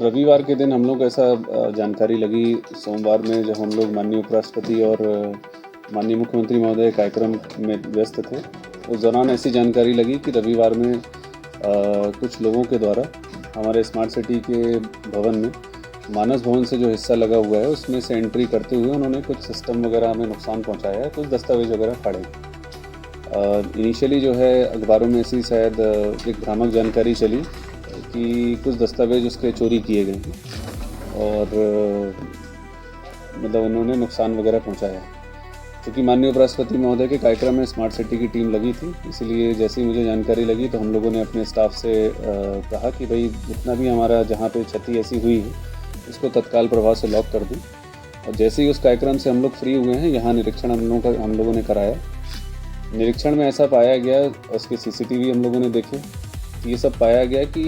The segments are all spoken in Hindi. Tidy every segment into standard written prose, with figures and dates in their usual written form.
रविवार के दिन हम लोग ऐसा जानकारी लगी, सोमवार में जब हम लोग माननीय उपराष्ट्रपति और माननीय मुख्यमंत्री महोदय कार्यक्रम में व्यस्त थे, उस दौरान ऐसी जानकारी लगी कि रविवार में कुछ लोगों के द्वारा हमारे स्मार्ट सिटी के भवन में मानस भवन से जो हिस्सा लगा हुआ है उसमें से एंट्री करते हुए उन्होंने कुछ सिस्टम वगैरह हमें नुकसान पहुंचाया है, कुछ दस्तावेज वगैरह फाड़े। इनिशियली जो है अखबारों में ऐसी शायद एक भ्रामक जानकारी चली कि कुछ दस्तावेज उसके चोरी किए गए हैं और मतलब उन्होंने नुकसान वगैरह पहुंचाया है। क्योंकि माननीय उपराष्ट्रपति महोदय के कार्यक्रम में स्मार्ट सिटी की टीम लगी थी, इसलिए जैसे ही मुझे जानकारी लगी तो हम लोगों ने अपने स्टाफ से कहा कि भाई जितना भी हमारा जहाँ पे क्षति ऐसी हुई है इसको तत्काल प्रभाव से लॉक कर दूँ। और जैसे ही उस कार्यक्रम से हम लोग फ्री हुए हैं, यहाँ निरीक्षण हम लोगों ने कराया। निरीक्षण में ऐसा पाया गया, उसके CCTV हम लोगों ने देखे, कि ये सब पाया गया कि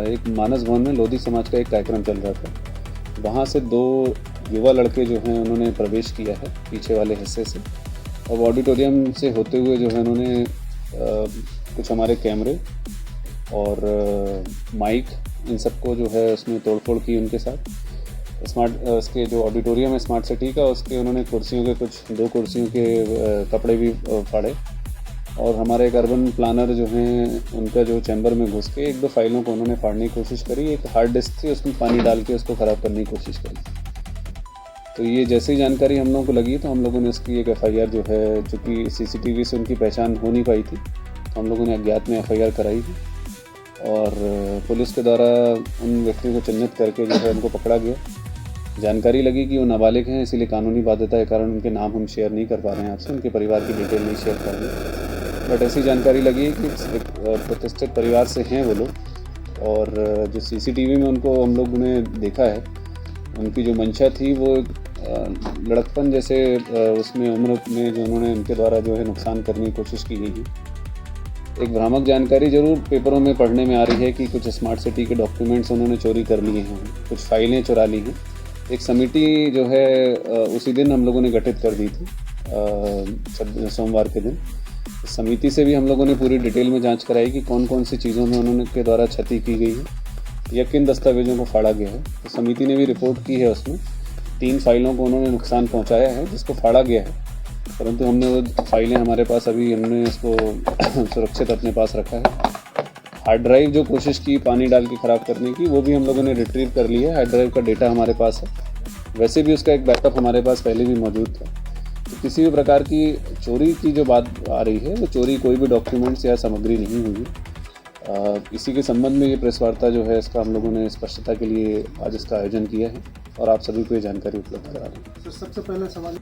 एक मानस भवन में लोधी समाज का एक कार्यक्रम चल रहा था। वहाँ से 2 युवा लड़के जो हैं उन्होंने प्रवेश किया है पीछे वाले हिस्से से, और ऑडिटोरियम से होते हुए जो है उन्होंने कुछ हमारे कैमरे और माइक इन सबको जो है उसमें तोड़फोड़ की उनके साथ। उसके जो ऑडिटोरियम है स्मार्ट सिटी का, उसके उन्होंने कुर्सियों के 2 कुर्सियों के कपड़े भी फाड़े, और हमारे एक अर्बन प्लानर जो हैं उनका जो चैम्बर में घुस के 1-2 फाइलों को उन्होंने फाड़ने की कोशिश करी। एक हार्ड डिस्क थी, उसमें पानी डाल के उसको ख़राब करने की कोशिश करी। तो ये जैसे ही जानकारी हम लोगों को लगी तो हम लोगों ने उसकी एक FIR जो है, चूँकि CCTV से उनकी पहचान हो नहीं पाई थी, तो हम लोगों ने अज्ञात में FIR कराई थी और पुलिस के द्वारा उन व्यक्तियों को चिन्हित करके जो है उनको पकड़ा गया। जानकारी लगी कि वो नाबालिग हैं, इसीलिए कानूनी बाध्यता के कारण उनके नाम हम शेयर नहीं कर पा रहे हैं आपसे, उनके परिवार की डिटेल नहीं शेयर कर रहे हैं। बट ऐसी जानकारी लगी कि एक प्रतिष्ठित परिवार से हैं वो लोग, और जो CCTV में उनको हम लोग ने देखा है, उनकी जो मंशा थी वो लड़कपन जैसे उसमें उम्र में जो उन्होंने उनके द्वारा जो है नुकसान करने की कोशिश की गई है। एक भ्रामक जानकारी ज़रूर पेपरों में पढ़ने में आ रही है कि कुछ स्मार्ट सिटी के डॉक्यूमेंट्स उन्होंने चोरी कर लिए हैं, कुछ फाइलें चुरा ली हैं। एक समिति जो है उसी दिन हम लोगों ने गठित कर दी थी, सोमवार के दिन। इस समिति से भी हम लोगों ने पूरी डिटेल में जांच कराई कि कौन कौन सी चीज़ों में उन्होंने के द्वारा क्षति की गई है या किन दस्तावेजों को फाड़ा गया है। तो समिति ने भी रिपोर्ट की है, उसमें 3 फाइलों को उन्होंने नुकसान पहुँचाया है जिसको फाड़ा गया है, परंतु हमने वो फाइलें हमारे पास अभी हमने इसको सुरक्षित अपने पास रखा है। हार्ड ड्राइव जो कोशिश की पानी डाल के ख़राब करने की, वो भी हम लोगों ने रिट्रीव कर लिया है। हार्ड ड्राइव का डेटा हमारे पास है, वैसे भी उसका एक बैकअप हमारे पास पहले भी मौजूद था। तो किसी भी प्रकार की चोरी की जो बात आ रही है, वो चोरी कोई भी डॉक्यूमेंट्स या सामग्री नहीं हुई। इसी के संबंध में ये प्रेस वार्ता जो है इसका हम लोगों ने स्पष्टता के लिए आज इसका आयोजन किया है और आप सभी को ये जानकारी उपलब्ध करा रहे हैं। सबसे पहले सवाल